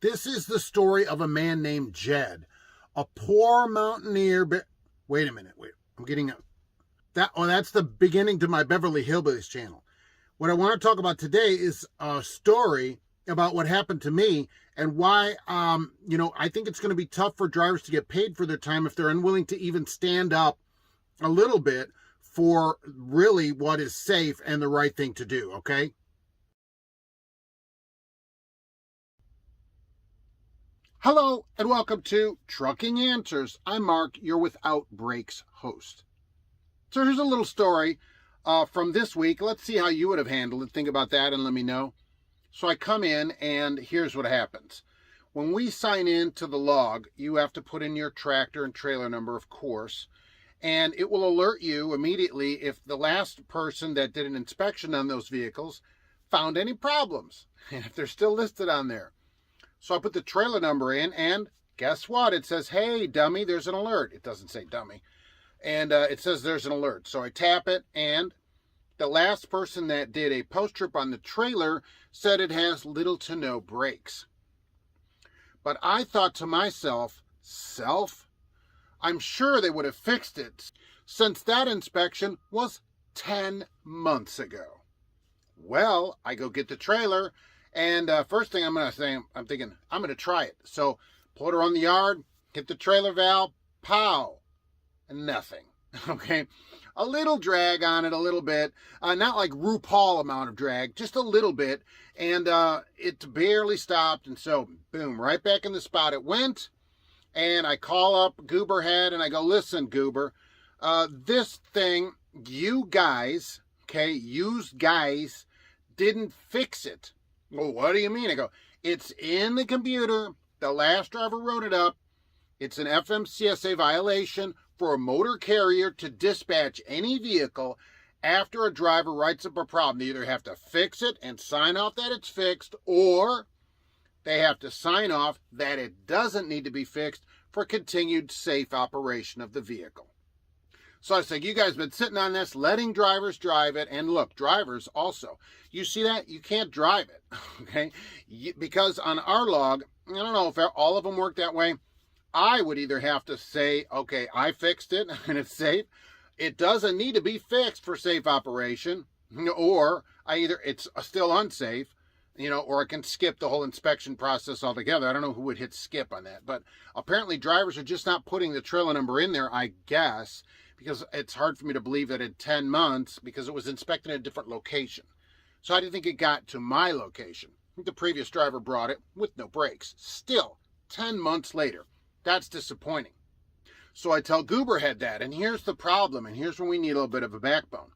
This is the story of a man named Jed, a poor mountaineer. Wait a minute. I'm getting that. Oh, that's the beginning to my Beverly Hillbillies channel. What I want to talk about today is a story about what happened to me and why, I think it's going to be tough for drivers to get paid for their time if they're unwilling to even stand up a little bit for really what is safe and the right thing to do, okay? Hello, and welcome to Trucking Answers. I'm Mark, your Without Brakes host. So here's a little story from this week. Let's see how you would have handled it. Think about that and let me know. So I come in, and here's what happens. When we sign in to the log, you have to put in your tractor and trailer number, of course, and it will alert you immediately if the last person that did an inspection on those vehicles found any problems, and if they're still listed on there. So I put the trailer number in, and guess what? It says, hey, dummy, there's an alert. It doesn't say dummy. And it says there's an alert. So I tap it, and the last person that did a post trip on the trailer said it has little to no brakes. But I thought to myself, I'm sure they would have fixed it since that inspection was 10 months ago. Well, I go get the trailer, and first thing I'm going to say, I'm thinking, I'm going to try it. So put her on the yard, hit the trailer valve, pow, and nothing. Okay, a little drag on it, a little bit, not like RuPaul amount of drag, just a little bit, and it barely stopped, and so boom, right back in the spot it went. And I call up Gooberhead and I go, listen, Goober, this thing, you guys didn't fix it. Well, what do you mean? I go, it's in the computer. The last driver wrote it up. It's an FMCSA violation for a motor carrier to dispatch any vehicle after a driver writes up a problem. They either have to fix it and sign off that it's fixed, or they have to sign off that it doesn't need to be fixed for continued safe operation of the vehicle. So I said, you guys have been sitting on this, letting drivers drive it. And look, drivers also, you see that? You can't drive it, okay? Because on our log, I don't know if all of them work that way. I would either have to say, okay, I fixed it and it's safe. It doesn't need to be fixed for safe operation. Or it's still unsafe, or I can skip the whole inspection process altogether. I don't know who would hit skip on that. But apparently drivers are just not putting the trailer number in there, I guess, because it's hard for me to believe that in 10 months, because it was inspected in a different location. So how do you think it got to my location? I think the previous driver brought it with no brakes. Still, 10 months later. That's disappointing. So I tell Gooberhead that, and here's the problem, and here's when we need a little bit of a backbone.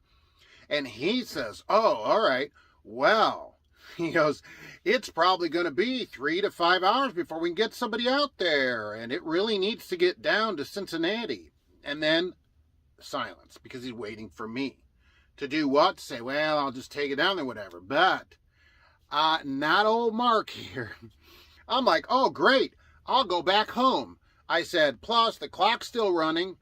And he says, oh, all right, well, he goes, it's probably going to be 3 to 5 hours before we can get somebody out there, and it really needs to get down to Cincinnati. And then silence, because he's waiting for me to do what? Say, well, I'll just take it down there, whatever. But not old Mark here. I'm like, oh, great, I'll go back home. I said, plus the clock's still running,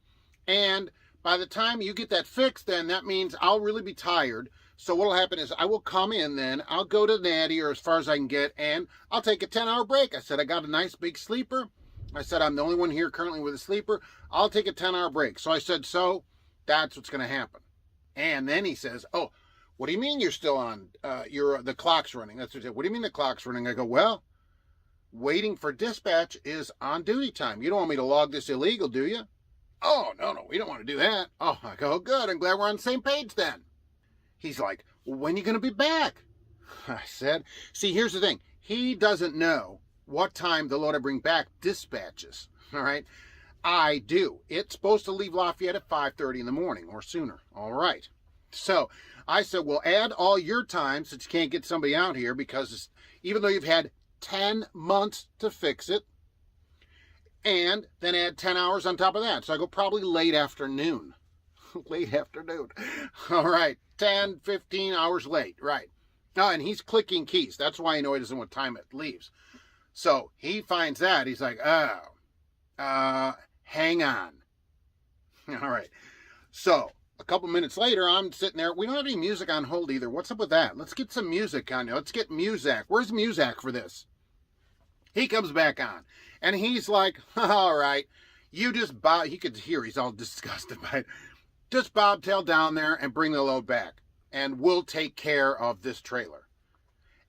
and by the time you get that fixed, then that means I'll really be tired. So what'll happen is I will come in then, I'll go to Natty or as far as I can get, and I'll take a 10-hour break. I said, I got a nice big sleeper. I said, I'm the only one here currently with a sleeper. I'll take a 10-hour break. So I said, so that's what's going to happen. And then he says, oh, what do you mean you're still on? The clock's running. That's what he said. What do you mean the clock's running? I go, well, waiting for dispatch is on duty time. You don't want me to log this illegal, do you? Oh, no, we don't want to do that. Oh, I go, good. I'm glad we're on the same page then. He's like, well, when are you going to be back? I said, see, here's the thing. He doesn't know what time the load I bring back dispatches. All right. I do. It's supposed to leave Lafayette at 5:30 in the morning or sooner. All right. So I said, well, add all your time since you can't get somebody out here, because even though you've had 10 months to fix it, and then add 10 hours on top of that. So I go probably late afternoon. Late afternoon. All right. 10, 15 hours late. Right. Oh, and he's clicking keys. That's why I know he doesn't know what time it leaves. So he finds that. He's like, hang on. All right. So a couple minutes later, I'm sitting there. We don't have any music on hold either. What's up with that? Let's get some music on here. Let's get Muzak. Where's Muzak for this? He comes back on. And he's like, all right, you just bob. He could hear he's all disgusted by it. Just bobtail down there and bring the load back. And we'll take care of this trailer.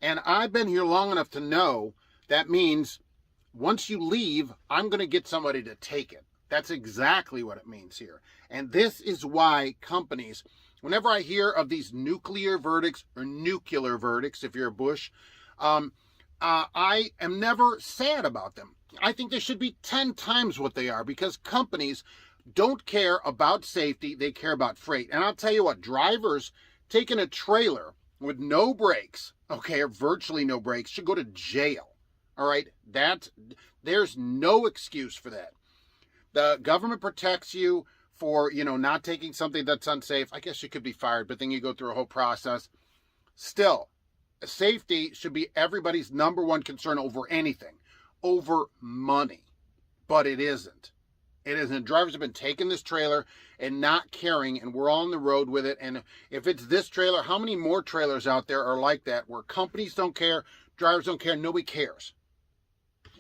And I've been here long enough to know that means once you leave, I'm going to get somebody to take it. That's exactly what it means here. And this is why companies, whenever I hear of these nuclear verdicts or nuclear verdicts, if you're a Bush, I am never sad about them. I think they should be 10 times what they are because companies don't care about safety. They care about freight. And I'll tell you what, drivers taking a trailer with no brakes, okay, or virtually no brakes, should go to jail. All right, there's no excuse for that. The government protects you for, not taking something that's unsafe. I guess you could be fired, but then you go through a whole process. Still, safety should be everybody's number one concern over anything, over money. But it isn't. It isn't. Drivers have been taking this trailer and not caring, and we're all on the road with it. And if it's this trailer, how many more trailers out there are like that where companies don't care, drivers don't care, nobody cares?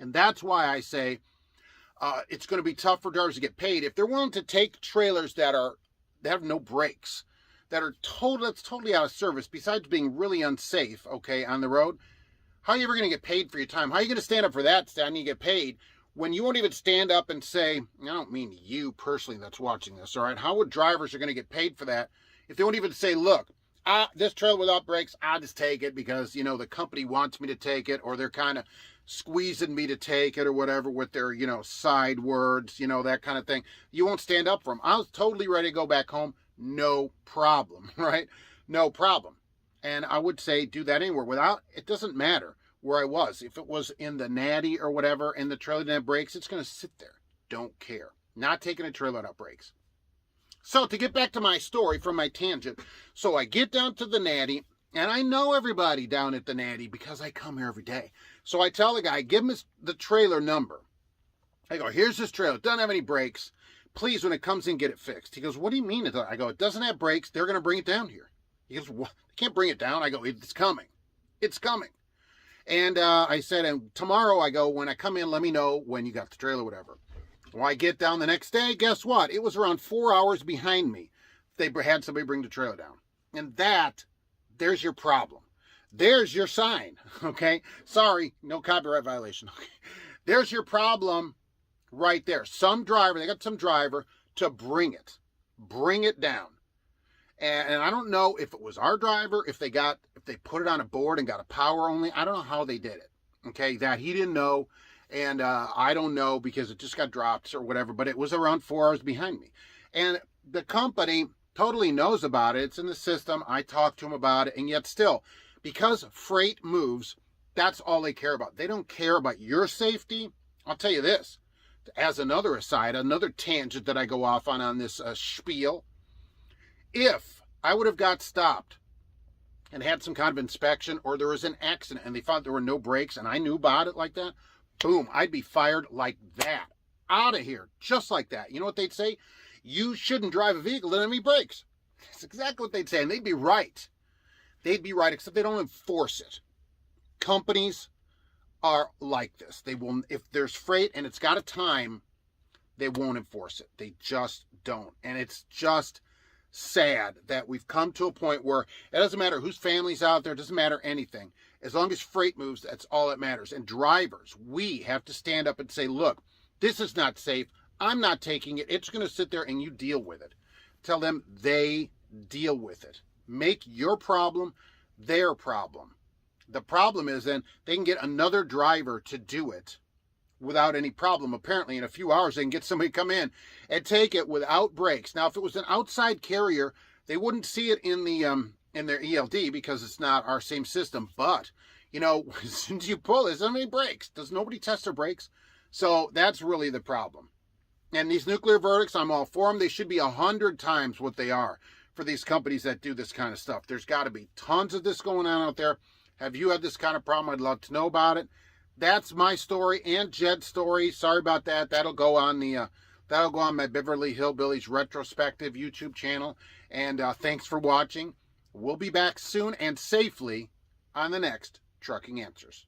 And that's why I say it's going to be tough for drivers to get paid. If they're willing to take trailers that have no brakes, that's totally out of service, besides being really unsafe, okay, on the road, how are you ever going to get paid for your time? How are you going to stand up for that and you get paid when you won't even stand up and say, I don't mean you personally that's watching this, all right? How would drivers are going to get paid for that if they won't even say, look, this trailer without brakes, I'll just take it because, the company wants me to take it, or they're kind of squeezing me to take it or whatever with their, side words, that kind of thing. You won't stand up for them. I was totally ready to go back home. No problem, right? No problem. And I would say do that anywhere it doesn't matter where I was. If it was in the Natty or whatever and the trailer didn't have brakes, it's going to sit there. Don't care. Not taking a trailer without brakes. So to get back to my story from my tangent, so I get down to the Natty, and I know everybody down at the Natty because I come here every day. So I tell the guy, give him the trailer number. I go, here's this trailer. It doesn't have any brakes. Please, when it comes in, get it fixed. He goes, what do you mean? I go, it doesn't have brakes. They're going to bring it down here. He goes, what? They can't bring it down. I go, it's coming. It's coming. And I said, and tomorrow, I go, when I come in, let me know when you got the trailer, whatever. Well, I get down the next day. Guess what? It was around 4 hours behind me. They had somebody bring the trailer down. And there's your problem. There's your sign, okay? Sorry, no copyright violation. Okay. There's your problem right there. They got some driver to bring it down. And I don't know if it was our driver, if they put it on a board and got a power only. I don't know how they did it, okay? That he didn't know, and I don't know because it just got dropped or whatever, but it was around 4 hours behind me. And the company totally knows about it. It's in the system. I talked to him about it, and yet still, because freight moves, that's all they care about. They don't care about your safety. I'll tell you this, as another aside, another tangent that I go off on this spiel. If I would have got stopped and had some kind of inspection, or there was an accident and they found there were no brakes and I knew about it like that, boom, I'd be fired like that. Out of here, just like that. You know what they'd say? You shouldn't drive a vehicle that doesn't have any brakes. That's exactly what they'd say, and they'd be right. They'd be right, except they don't enforce it. Companies are like this. They will, if there's freight and it's got a time, they won't enforce it. They just don't. And it's just sad that we've come to a point where it doesn't matter whose family's out there, it doesn't matter anything. As long as freight moves, that's all that matters. And drivers, we have to stand up and say, look, this is not safe. I'm not taking it. It's going to sit there and you deal with it. Tell them they deal with it. Make your problem their problem. The problem is then they can get another driver to do it without any problem. Apparently, in a few hours, they can get somebody to come in and take it without brakes. Now, if it was an outside carrier, they wouldn't see it in the in their ELD because it's not our same system. But, as soon as you pull, there's not any brakes. Does nobody test their brakes? So that's really the problem. And these nuclear verdicts, I'm all for them. They should be 100 times what they are for these companies that do this kind of stuff. There's got to be tons of this going on out there. Have you had this kind of problem? I'd love to know about it. That's my story and Jed's story. Sorry about that. That'll go on my Beverly Hillbillies retrospective YouTube channel. And thanks for watching. We'll be back soon and safely on the next Trucking Answers.